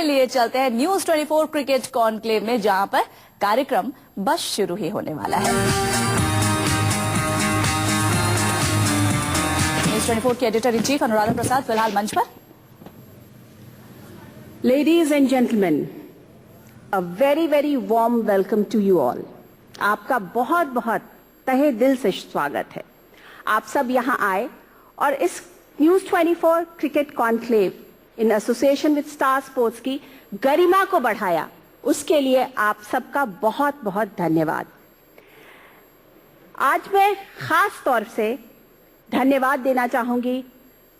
के लिए चलते हैं न्यूज 24 क्रिकेट कॉन्क्लेव में, जहां पर कार्यक्रम बस शुरू ही होने वाला है। न्यूज 24 के editor in chief Anuradha Prasad फिलहाल मंच पर। Ladies and gentleman, a very very warm welcome to you all. आपका बहुत बहुत तहे दिल से स्वागत है। आप सब यहाँ आए और इस news 24 cricket conclave in association with star sports की गरिमा को बढ़ाया, उसके लिए आप सबका बहुत बहुत धन्यवाद। आज मैं खास तौर से धन्यवाद देना चाहूंगी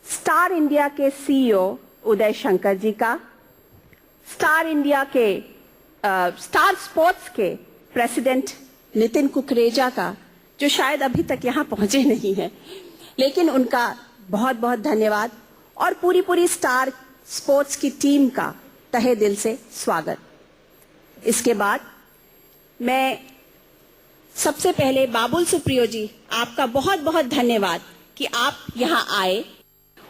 स्टार इंडिया के सीईओ उदय शंकर जी का, स्टार इंडिया के स्टार स्पोर्ट्स के प्रेसिडेंट नितिन कुकरेजा का, जो शायद अभी तक यहाँ पहुंचे नहीं हैं, लेकिन उनका बहुत बहुत धन्यवाद, और पूरी स्टार स्पोर्ट्स की टीम का तहे दिल से स्वागत। इसके बाद मैं सबसे पहले बाबुल सुप्रियो जी, आपका बहुत बहुत धन्यवाद कि आप यहाँ आए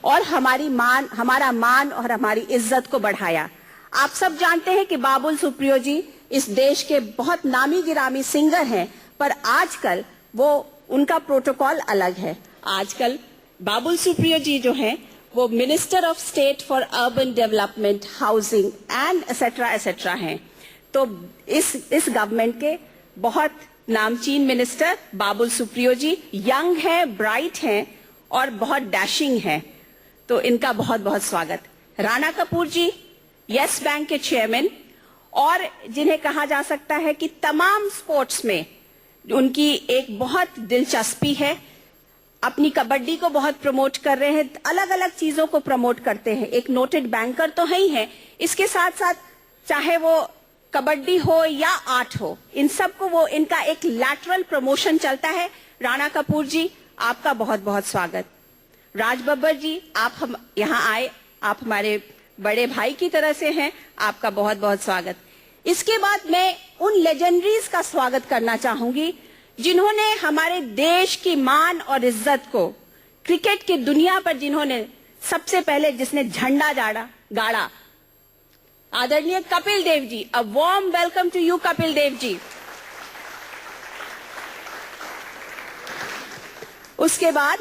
और हमारा मान और हमारी इज्जत को बढ़ाया। आप सब जानते हैं कि बाबुल सुप्रियो जी इस देश के बहुत नामी गिरामी सिंगर हैं, पर आजकल उनका प्रोटोकॉल अलग है। आजकल बाबुल सुप्रियो जी जो हैं वो minister of state for urban development, housing and etcetera हैं। तो इस गवर्नमेंट के बहुत नामचीन मिनिस्टर बाबुल सुप्रियो जी यंग हैं, ब्राइट हैं और बहुत डैशिंग हैं, तो इनका बहुत बहुत स्वागत। राणा कपूर जी यस बैंक के चेयरमैन, और जिन्हें कहा जा सकता है कि तमाम स्पोर्ट्स में उनकी एक बहुत दिलचस्पी है, अपनी कबड्डी को बहुत प्रमोट कर रहे हैं, अलग अलग चीजों को प्रमोट करते हैं। एक नोटेड बैंकर तो है ही है, इसके साथ साथ चाहे वो कबड्डी हो या आर्ट हो, इन सब को इनका एक लैटरल प्रमोशन चलता है। राणा कपूर जी, आपका बहुत बहुत स्वागत। राज बब्बर जी, आप हम यहाँ आए, आप हमारे बड़े भाई की तरह से हैं, आपका बहुत बहुत स्वागत। इसके बाद मैं उन लेजेंडरीज का स्वागत करना चाहूंगी जिन्होंने हमारे देश की मान और इज्जत को क्रिकेट की दुनिया पर, जिन्होंने सबसे पहले जिसने झंडा गाड़ा, आदरणीय Kapil Dev ji. A warm welcome to you Kapil Dev ji. उसके बाद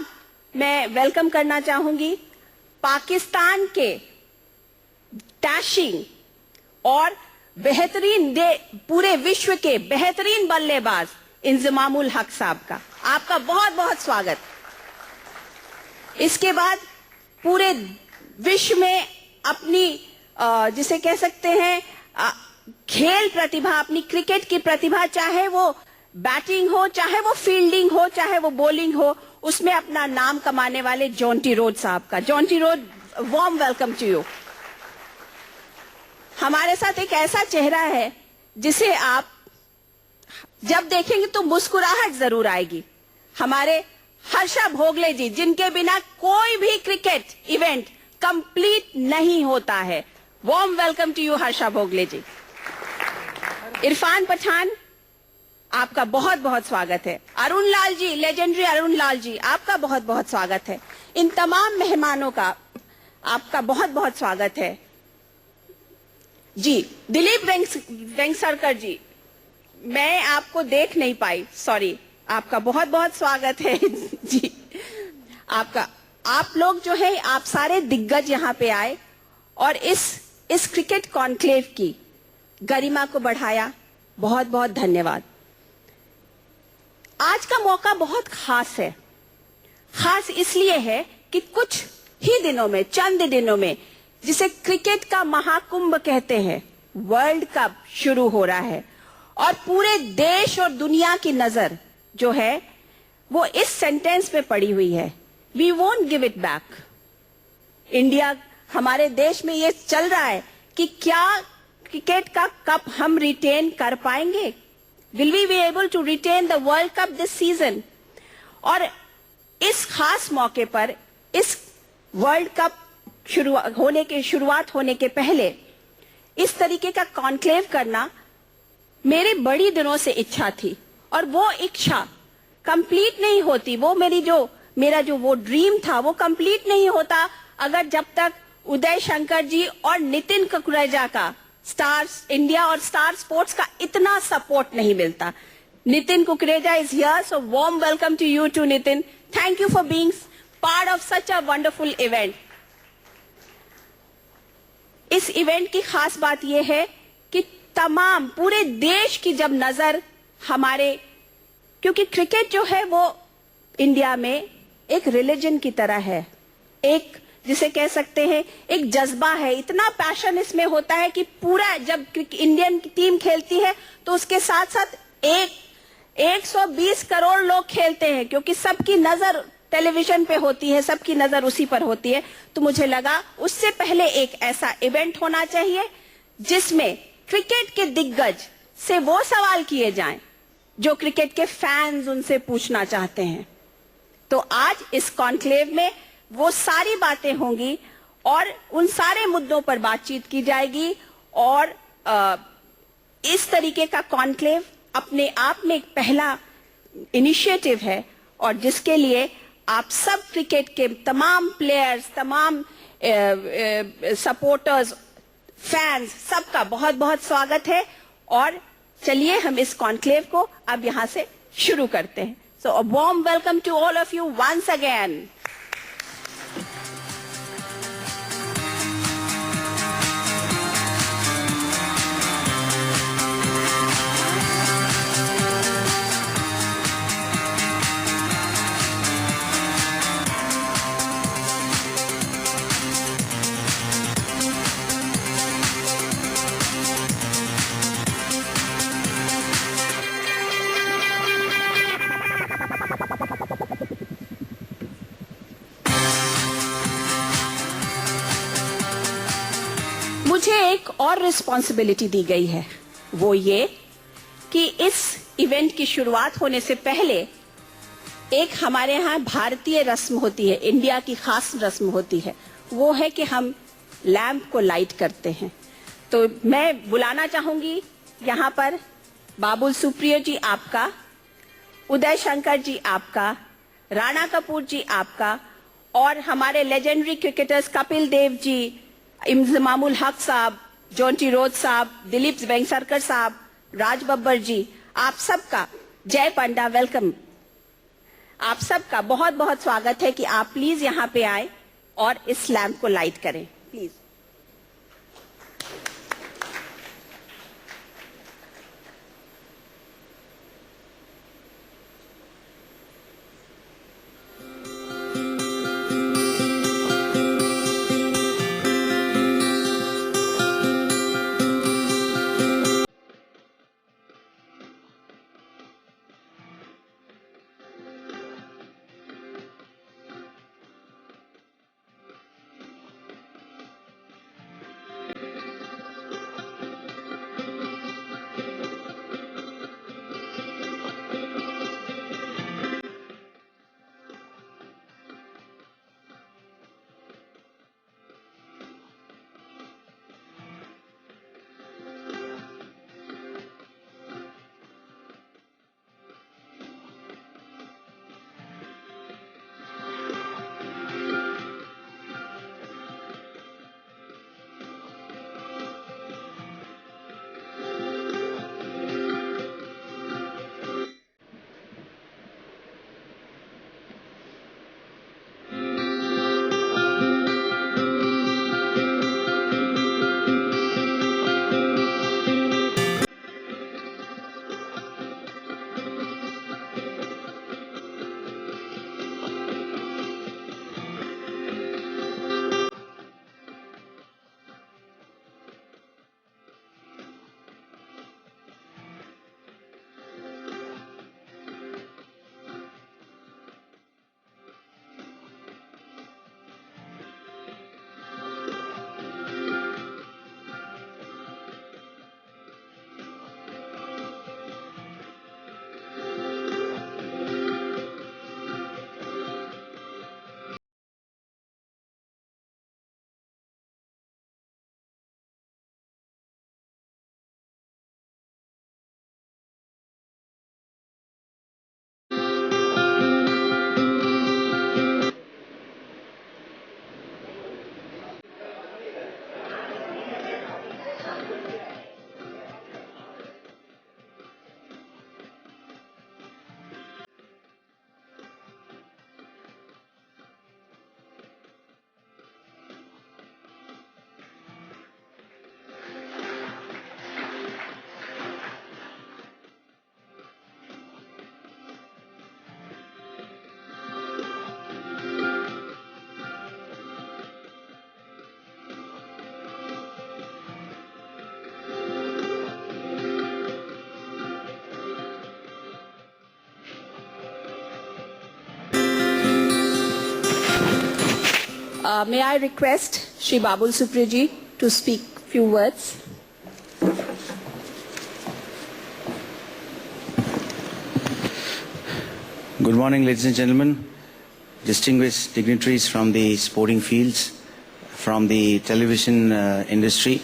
मैं वेलकम करना चाहूंगी पाकिस्तान के डैशिंग और बेहतरीन पूरे विश्व के बेहतरीन बल्लेबाज इंजमामुल हक साहब का, आपका बहुत बहुत स्वागत। इसके बाद पूरे विश्व में अपनी जिसे कह सकते हैं खेल प्रतिभा, अपनी क्रिकेट की प्रतिभा, चाहे वो बैटिंग हो, चाहे वो फील्डिंग हो, चाहे वो बॉलिंग हो, उसमें अपना नाम कमाने वाले जॉन्टी रोड साहब का। Jonty Rhodes, warm welcome to you. हमारे साथ एक ऐसा चेहरा है जिसे आप जब देखेंगे तो मुस्कुराहट जरूर आएगी, हमारे हर्षा भोगले जी, जिनके बिना कोई भी क्रिकेट इवेंट कंप्लीट नहीं होता है। Warm welcome to you Harsha Bhogle ji. Irfan Pathan, आपका बहुत बहुत स्वागत है। अरुण लाल जी, लेजेंडरी अरुण लाल जी, आपका बहुत बहुत स्वागत है। इन तमाम मेहमानों का आपका बहुत बहुत स्वागत है जी। दिलीप वेंगसरकर जी, मैं आपको देख नहीं पाई, सॉरी, आपका बहुत बहुत स्वागत है जी। आप लोग जो है, आप सारे दिग्गज यहाँ पे आए और इस क्रिकेट कॉन्क्लेव की गरिमा को बढ़ाया, बहुत बहुत धन्यवाद। आज का मौका बहुत खास है। खास इसलिए है कि कुछ ही दिनों में, चंद दिनों में, जिसे क्रिकेट का महाकुंभ कहते हैं, वर्ल्ड कप शुरू हो रहा है, और पूरे देश और दुनिया की नजर जो है वो इस सेंटेंस में पड़ी हुई है, we won't give it back. India, हमारे देश में ये चल रहा है कि क्या क्रिकेट का कप हम रिटेन कर पाएंगे, will we be able to retain the world cup this season. और इस खास मौके पर, इस वर्ल्ड कप शुरुआत होने के पहले इस तरीके का कॉन्क्लेव करना मेरे बड़ी दिनों से इच्छा थी, और वो इच्छा कंप्लीट नहीं होती, वो मेरा जो वो ड्रीम था वो कंप्लीट नहीं होता अगर जब तक उदय शंकर जी और नितिन कुकरेजा का स्टार्स इंडिया और स्टार स्पोर्ट्स का इतना सपोर्ट नहीं मिलता. Nitin Kukreja is here, so warm welcome to you too, Nitin. Thank you for being part of such a wonderful event. इस इवेंट की खास बात यह है कि तमाम पूरे देश की जब नजर हमारे, क्योंकि क्रिकेट जो है वो इंडिया में एक रिलीजन की तरह है, एक जिसे कह सकते हैं एक जज्बा है. इतना पैशन इसमें होता है कि पूरा जब इंडियन टीम खेलती है तो उसके साथ साथ 120 करोड़ लोग खेलते हैं, क्योंकि सबकी नजर टेलीविजन पे होती है, सबकी नजर उसी पर होती है. तो मुझे लगा उससे पहले एक ऐसा इवेंट होना चाहिए जिसमें क्रिकेट के दिग्गज से वो सवाल किए जाएं जो क्रिकेट के फैंस उनसे पूछना चाहते हैं. तो आज इस कॉन्क्लेव में वो सारी बातें होंगी और उन सारे मुद्दों पर बातचीत की जाएगी. और इस तरीके का कॉन्क्लेव अपने आप में एक पहला इनिशिएटिव है, और जिसके लिए आप सब क्रिकेट के तमाम प्लेयर्स, तमाम सपोर्टर्स, फैंस, सबका बहुत बहुत स्वागत है. और चलिए हम इस कॉन्क्लेव को अब यहां से शुरू करते हैं. So a warm welcome to all of you once again. मुझे एक और रिस्पॉन्सिबिलिटी दी गई है, वो ये कि इस इवेंट की शुरुआत होने से पहले एक हमारे यहाँ भारतीय रस्म होती है, इंडिया की खास रस्म होती है, वो है कि हम लैंप को लाइट करते हैं. तो मैं बुलाना चाहूंगी यहाँ पर बाबुल सुप्रियो जी आपका, उदय शंकर जी आपका, राणा कपूर जी आपका, और हमारे लेजेंडरी क्रिकेटर्स कपिल देव जी, इमामुल हक साहब, जॉन्टी रोज साहब, दिलीप वेंगसरकर साहब, राज बब्बर जी, आप सबका जय पंडा वेलकम. आप सबका बहुत बहुत स्वागत है कि आप प्लीज यहाँ पे आए और इस लैंप को लाइट करें please. May I request Shri Babul Supriyo to speak few words? Good morning, ladies and gentlemen, distinguished dignitaries from the sporting fields, from the television industry,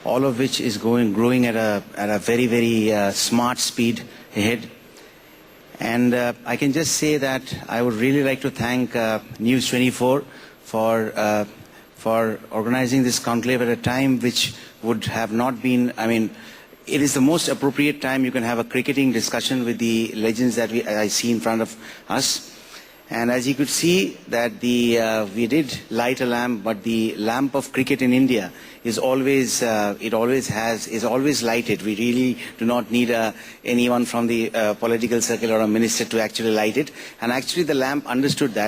all of which is growing at a very, very smart speed ahead. And I can just say that I would really like to thank News 24 for organizing this conclave at a time which would have not been, I mean, it is the most appropriate time you can have a cricketing discussion with the legends that I see in front of us. And as you could see that we did light a lamp, but the lamp of cricket in India is always, is always lighted. We really do not need anyone from the political circle or a minister to actually light it. And actually the lamp understood that.